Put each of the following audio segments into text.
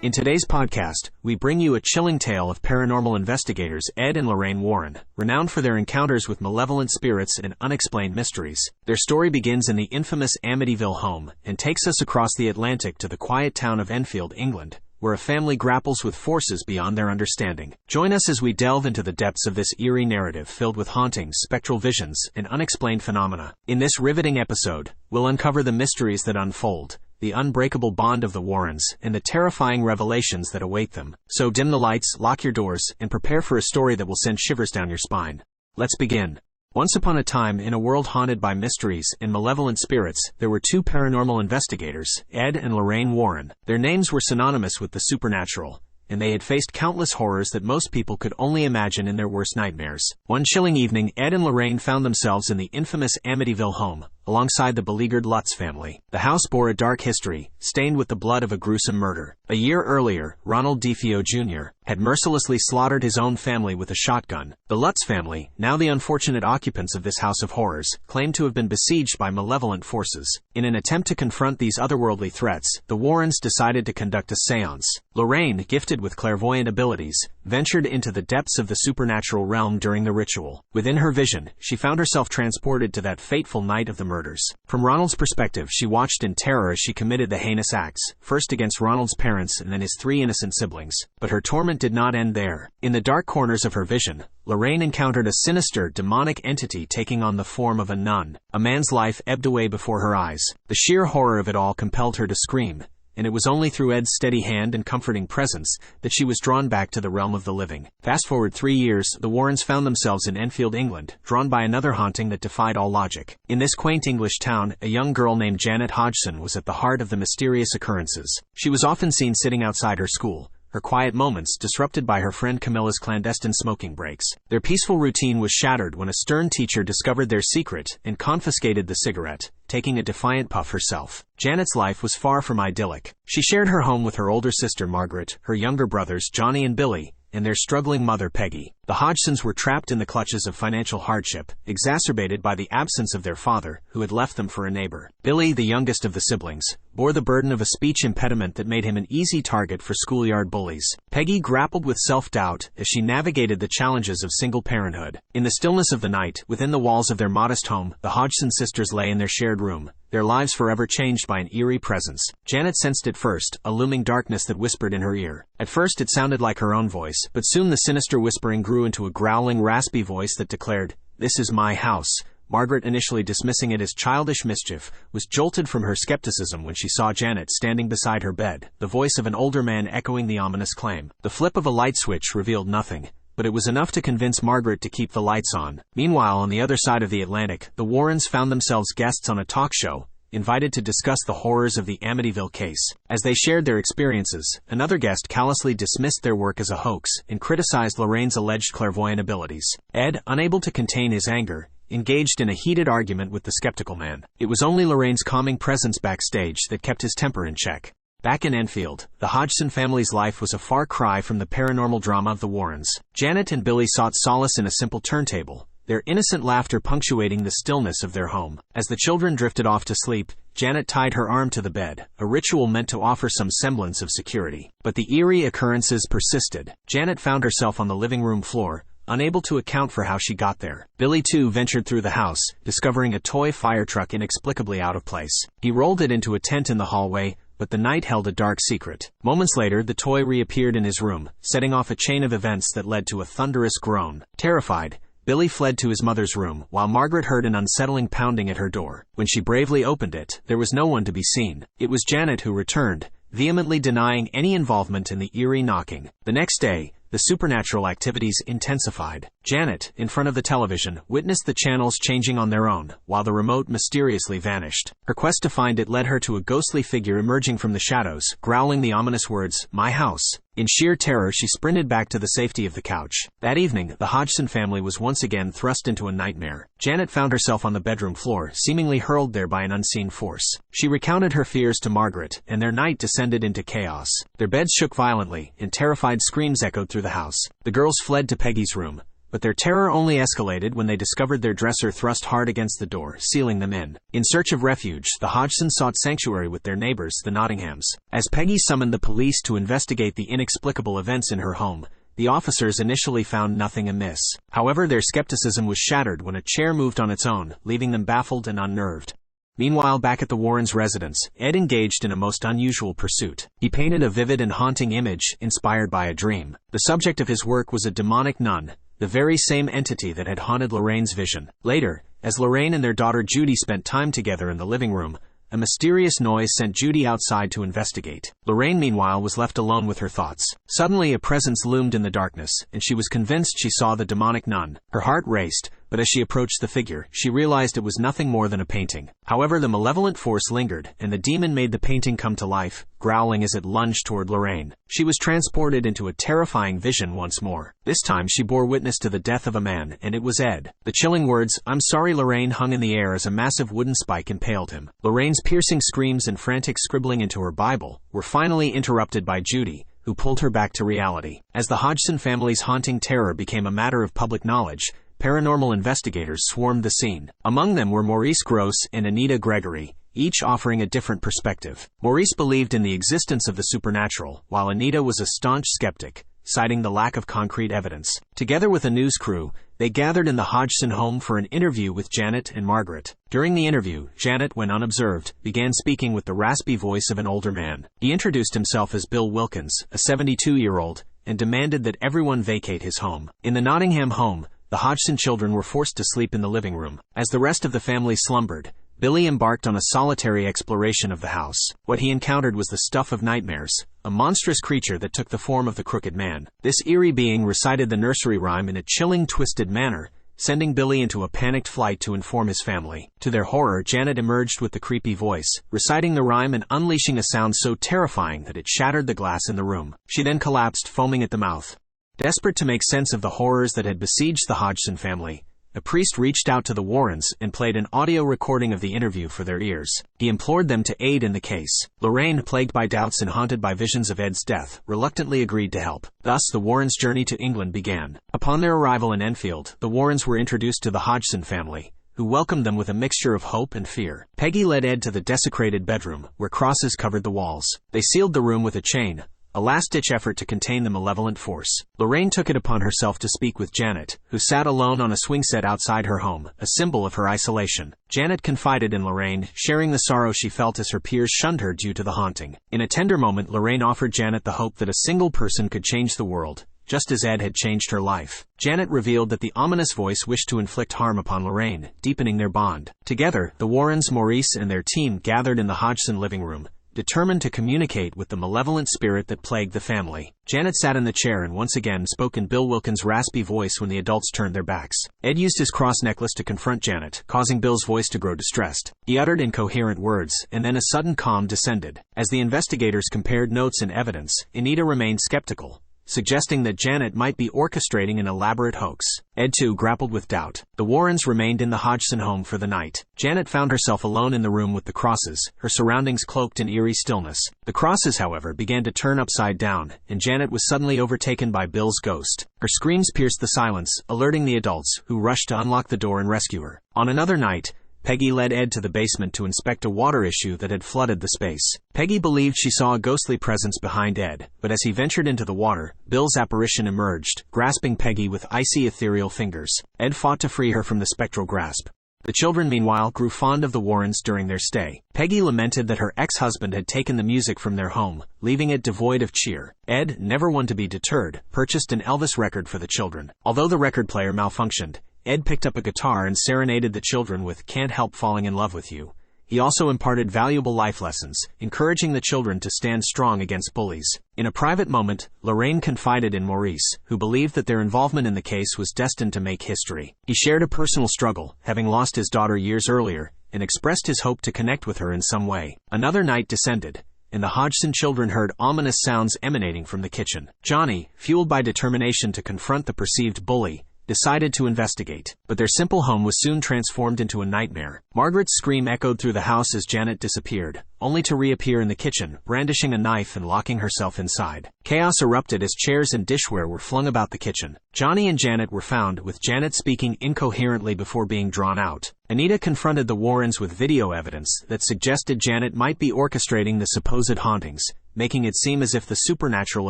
In today's podcast, we bring you a chilling tale of paranormal investigators Ed and Lorraine Warren, renowned for their encounters with malevolent spirits and unexplained mysteries. Their story begins in the infamous Amityville home and takes us across the Atlantic to the quiet town of Enfield, England, where a family grapples with forces beyond their understanding. Join us as we delve into the depths of this eerie narrative filled with hauntings, spectral visions, and unexplained phenomena. In this riveting episode, we'll uncover the mysteries that unfold, the unbreakable bond of the Warrens, and the terrifying revelations that await them. So dim the lights, lock your doors, and prepare for a story that will send shivers down your spine. Let's begin. Once upon a time, in a world haunted by mysteries and malevolent spirits, there were two paranormal investigators, Ed and Lorraine Warren. Their names were synonymous with the supernatural, and they had faced countless horrors that most people could only imagine in their worst nightmares. One chilling evening, Ed and Lorraine found themselves in the infamous Amityville home, alongside the beleaguered Lutz family. The house bore a dark history, stained with the blood of a gruesome murder. A year earlier, Ronald DeFeo Jr. had mercilessly slaughtered his own family with a shotgun. The Lutz family, now the unfortunate occupants of this house of horrors, claimed to have been besieged by malevolent forces. In an attempt to confront these otherworldly threats, the Warrens decided to conduct a seance. Lorraine, gifted with clairvoyant abilities, ventured into the depths of the supernatural realm during the ritual. Within her vision, she found herself transported to that fateful night of the murders. From Ronald's perspective, she watched in terror as she committed the heinous acts, first against Ronald's parents and then his three innocent siblings. But her torment did not end there. In the dark corners of her vision, Lorraine encountered a sinister, demonic entity taking on the form of a nun. A man's life ebbed away before her eyes. The sheer horror of it all compelled her to scream, and it was only through Ed's steady hand and comforting presence that she was drawn back to the realm of the living. Fast forward 3 years, the Warrens found themselves in Enfield, England, drawn by another haunting that defied all logic. In this quaint English town, a young girl named Janet Hodgson was at the heart of the mysterious occurrences. She was often seen sitting outside her school, her quiet moments disrupted by her friend Camilla's clandestine smoking breaks. Their peaceful routine was shattered when a stern teacher discovered their secret and confiscated the cigarette, taking a defiant puff herself. Janet's life was far from idyllic. She shared her home with her older sister Margaret, her younger brothers Johnny and Billy, and their struggling mother Peggy. The Hodgsons were trapped in the clutches of financial hardship, exacerbated by the absence of their father, who had left them for a neighbor. Billy, the youngest of the siblings, bore the burden of a speech impediment that made him an easy target for schoolyard bullies. Peggy grappled with self-doubt as she navigated the challenges of single parenthood. In the stillness of the night, within the walls of their modest home, the Hodgson sisters lay in their shared room, their lives forever changed by an eerie presence. Janet sensed it first, a looming darkness that whispered in her ear. At first it sounded like her own voice, but soon the sinister whispering grew into a growling, raspy voice that declared, "This is my house." Margaret, initially dismissing it as childish mischief, was jolted from her skepticism when she saw Janet standing beside her bed, the voice of an older man echoing the ominous claim. The flip of a light switch revealed nothing, but it was enough to convince Margaret to keep the lights on. Meanwhile, on the other side of the Atlantic, the Warrens found themselves guests on a talk show, invited to discuss the horrors of the Amityville case. As they shared their experiences, another guest callously dismissed their work as a hoax and criticized Lorraine's alleged clairvoyant abilities. Ed, unable to contain his anger, engaged in a heated argument with the skeptical man. It was only Lorraine's calming presence backstage that kept his temper in check. Back in Enfield, the Hodgson family's life was a far cry from the paranormal drama of the Warrens. Janet and Billy sought solace in a simple turntable, their innocent laughter punctuating the stillness of their home. As the children drifted off to sleep, Janet tied her arm to the bed, a ritual meant to offer some semblance of security. But the eerie occurrences persisted. Janet found herself on the living room floor, unable to account for how she got there. Billy too ventured through the house, discovering a toy fire truck inexplicably out of place. He rolled it into a tent in the hallway, but the night held a dark secret. Moments later, the toy reappeared in his room, setting off a chain of events that led to a thunderous groan. Terrified, Billy fled to his mother's room, while Margaret heard an unsettling pounding at her door. When she bravely opened it, there was no one to be seen. It was Janet who returned, vehemently denying any involvement in the eerie knocking. The next day, the supernatural activities intensified. Janet, in front of the television, witnessed the channels changing on their own, while the remote mysteriously vanished. Her quest to find it led her to a ghostly figure emerging from the shadows, growling the ominous words, "My house." In sheer terror, she sprinted back to the safety of the couch. That evening, the Hodgson family was once again thrust into a nightmare. Janet found herself on the bedroom floor, seemingly hurled there by an unseen force. She recounted her fears to Margaret, and their night descended into chaos. Their beds shook violently, and terrified screams echoed through the house. The girls fled to Peggy's room, but their terror only escalated when they discovered their dresser thrust hard against the door, sealing them in. In search of refuge, the Hodgsons sought sanctuary with their neighbors, the Nottinghams. As Peggy summoned the police to investigate the inexplicable events in her home, the officers initially found nothing amiss. However, their skepticism was shattered when a chair moved on its own, leaving them baffled and unnerved. Meanwhile, back at the Warrens' residence, Ed engaged in a most unusual pursuit. He painted a vivid and haunting image, inspired by a dream. The subject of his work was a demonic nun, the very same entity that had haunted Lorraine's vision. Later, as Lorraine and their daughter Judy spent time together in the living room, a mysterious noise sent Judy outside to investigate. Lorraine, meanwhile, was left alone with her thoughts. Suddenly, a presence loomed in the darkness, and she was convinced she saw the demonic nun. Her heart raced, but as she approached the figure, she realized it was nothing more than a painting. However, the malevolent force lingered, and the demon made the painting come to life, growling as it lunged toward Lorraine. She was transported into a terrifying vision once more. This time, she bore witness to the death of a man, and it was Ed. The chilling words, "I'm sorry, Lorraine," hung in the air as a massive wooden spike impaled him. Lorraine's piercing screams and frantic scribbling into her Bible were finally interrupted by Judy, who pulled her back to reality. As the Hodgson family's haunting terror became a matter of public knowledge, paranormal investigators swarmed the scene. Among them were Maurice Gross and Anita Gregory, each offering a different perspective. Maurice believed in the existence of the supernatural, while Anita was a staunch skeptic, citing the lack of concrete evidence. Together with a news crew, they gathered in the Hodgson home for an interview with Janet and Margaret. During the interview, Janet, when unobserved, began speaking with the raspy voice of an older man. He introduced himself as Bill Wilkins, a 72-year-old, and demanded that everyone vacate his home. In the Nottingham home, the Hodgson children were forced to sleep in the living room. As the rest of the family slumbered, Billy embarked on a solitary exploration of the house. What he encountered was the stuff of nightmares, a monstrous creature that took the form of the Crooked Man. This eerie being recited the nursery rhyme in a chilling, twisted manner, sending Billy into a panicked flight to inform his family. To their horror, Janet emerged with the creepy voice, reciting the rhyme and unleashing a sound so terrifying that it shattered the glass in the room. She then collapsed, foaming at the mouth. Desperate to make sense of the horrors that had besieged the Hodgson family, a priest reached out to the Warrens and played an audio recording of the interview for their ears. He implored them to aid in the case. Lorraine, plagued by doubts and haunted by visions of Ed's death, reluctantly agreed to help. Thus, the Warrens' journey to England began. Upon their arrival in Enfield, the Warrens were introduced to the Hodgson family, who welcomed them with a mixture of hope and fear. Peggy led Ed to the desecrated bedroom, where crosses covered the walls. They sealed the room with a chain, a last-ditch effort to contain the malevolent force. Lorraine took it upon herself to speak with Janet, who sat alone on a swing set outside her home, a symbol of her isolation. Janet confided in Lorraine, sharing the sorrow she felt as her peers shunned her due to the haunting. In a tender moment, Lorraine offered Janet the hope that a single person could change the world, just as Ed had changed her life. Janet revealed that the ominous voice wished to inflict harm upon Lorraine, deepening their bond. Together, the Warrens, Maurice, and their team gathered in the Hodgson living room, determined to communicate with the malevolent spirit that plagued the family. Janet sat in the chair and once again spoke in Bill Wilkins' raspy voice when the adults turned their backs. Ed used his cross necklace to confront Janet, causing Bill's voice to grow distressed. He uttered incoherent words, and then a sudden calm descended. As the investigators compared notes and evidence, Anita remained skeptical, suggesting that Janet might be orchestrating an elaborate hoax. Ed, too, grappled with doubt. The Warrens remained in the Hodgson home for the night. Janet found herself alone in the room with the crosses, her surroundings cloaked in eerie stillness. The crosses, however, began to turn upside down, and Janet was suddenly overtaken by Bill's ghost. Her screams pierced the silence, alerting the adults, who rushed to unlock the door and rescue her. On another night, Peggy led Ed to the basement to inspect a water issue that had flooded the space. Peggy believed she saw a ghostly presence behind Ed, but as he ventured into the water, Bill's apparition emerged, grasping Peggy with icy ethereal fingers. Ed fought to free her from the spectral grasp. The children, meanwhile, grew fond of the Warrens during their stay. Peggy lamented that her ex-husband had taken the music from their home, leaving it devoid of cheer. Ed, never one to be deterred, purchased an Elvis record for the children. Although the record player malfunctioned, Ed picked up a guitar and serenaded the children with "Can't Help Falling in Love with You." He also imparted valuable life lessons, encouraging the children to stand strong against bullies. In a private moment, Lorraine confided in Maurice, who believed that their involvement in the case was destined to make history. He shared a personal struggle, having lost his daughter years earlier, and expressed his hope to connect with her in some way. Another night descended, and the Hodgson children heard ominous sounds emanating from the kitchen. Johnny, fueled by determination to confront the perceived bully, decided to investigate. But their simple home was soon transformed into a nightmare. Margaret's scream echoed through the house as Janet disappeared, only to reappear in the kitchen, brandishing a knife and locking herself inside. Chaos erupted as chairs and dishware were flung about the kitchen. Johnny and Janet were found, with Janet speaking incoherently before being drawn out. Anita confronted the Warrens with video evidence that suggested Janet might be orchestrating the supposed hauntings, making it seem as if the supernatural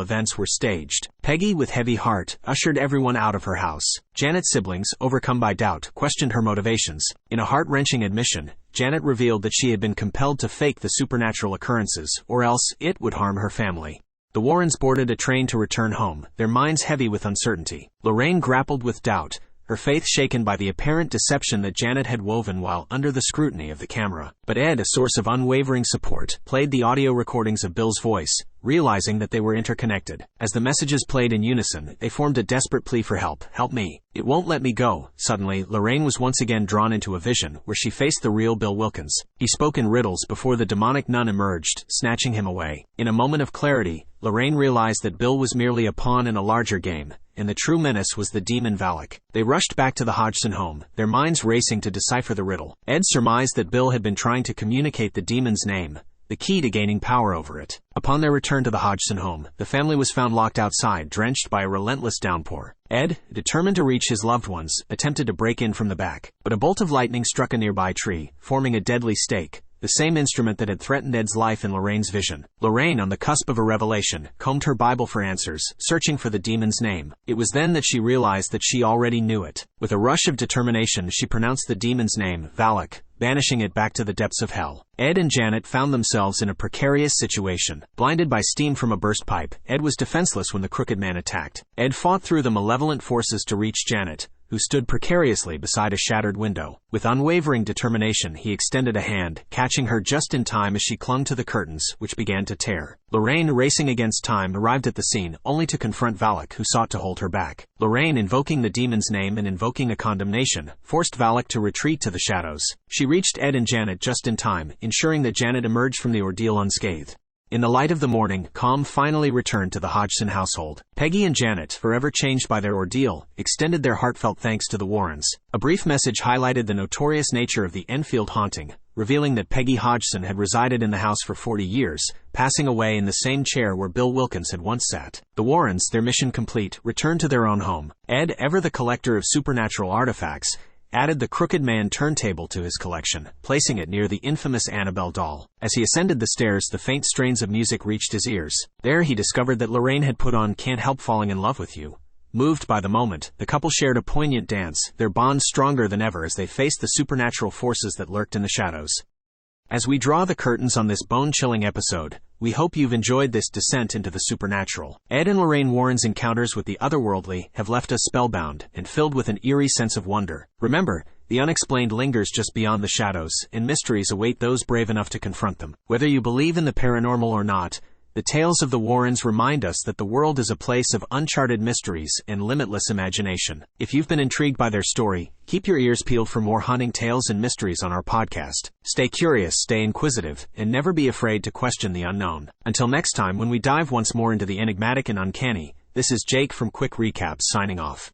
events were staged. Peggy, with heavy heart, ushered everyone out of her house. Janet's siblings, overcome by doubt, questioned her motivations. In a heart-wrenching admission, Janet revealed that she had been compelled to fake the supernatural occurrences, or else it would harm her family. The Warrens boarded a train to return home, their minds heavy with uncertainty. Lorraine grappled with doubt, her faith shaken by the apparent deception that Janet had woven while under the scrutiny of the camera. But Ed, a source of unwavering support, played the audio recordings of Bill's voice, realizing that they were interconnected. As the messages played in unison, they formed a desperate plea for help. "Help me. It won't let me go." Suddenly, Lorraine was once again drawn into a vision, where she faced the real Bill Wilkins. He spoke in riddles before the demonic nun emerged, snatching him away. In a moment of clarity, Lorraine realized that Bill was merely a pawn in a larger game, and the true menace was the demon Valak. They rushed back to the Hodgson home, their minds racing to decipher the riddle. Ed surmised that Bill had been trying to communicate the demon's name, the key to gaining power over it. Upon their return to the Hodgson home, the family was found locked outside, drenched by a relentless downpour. Ed, determined to reach his loved ones, attempted to break in from the back, but a bolt of lightning struck a nearby tree, forming a deadly stake, the same instrument that had threatened Ed's life in Lorraine's vision. Lorraine, on the cusp of a revelation, combed her Bible for answers, searching for the demon's name. It was then that she realized that she already knew it. With a rush of determination, she pronounced the demon's name, Valak, banishing it back to the depths of hell. Ed and Janet found themselves in a precarious situation. Blinded by steam from a burst pipe, Ed was defenseless when the crooked man attacked. Ed fought through the malevolent forces to reach Janet, who stood precariously beside a shattered window. With unwavering determination, he extended a hand, catching her just in time as she clung to the curtains, which began to tear. Lorraine, racing against time, arrived at the scene, only to confront Valak, who sought to hold her back. Lorraine, invoking the demon's name and invoking a condemnation, forced Valak to retreat to the shadows. She reached Ed and Janet just in time, ensuring that Janet emerged from the ordeal unscathed. In the light of the morning, calm finally returned to the Hodgson household. Peggy and Janet, forever changed by their ordeal, extended their heartfelt thanks to the Warrens. A brief message highlighted the notorious nature of the Enfield haunting, revealing that Peggy Hodgson had resided in the house for 40 years, passing away in the same chair where Bill Wilkins had once sat. The Warrens, their mission complete, returned to their own home. Ed, ever the collector of supernatural artifacts, added the Crooked Man turntable to his collection, placing it near the infamous Annabelle doll. As he ascended the stairs, the faint strains of music reached his ears. There he discovered that Lorraine had put on "Can't Help Falling in Love with You." Moved by the moment, the couple shared a poignant dance, their bond stronger than ever as they faced the supernatural forces that lurked in the shadows. As we draw the curtains on this bone-chilling episode, we hope you've enjoyed this descent into the supernatural. Ed and Lorraine Warren's encounters with the otherworldly have left us spellbound and filled with an eerie sense of wonder. Remember, the unexplained lingers just beyond the shadows, and mysteries await those brave enough to confront them. Whether you believe in the paranormal or not, the tales of the Warrens remind us that the world is a place of uncharted mysteries and limitless imagination. If you've been intrigued by their story, keep your ears peeled for more haunting tales and mysteries on our podcast. Stay curious, stay inquisitive, and never be afraid to question the unknown. Until next time, when we dive once more into the enigmatic and uncanny, this is Jake from Quick Recaps signing off.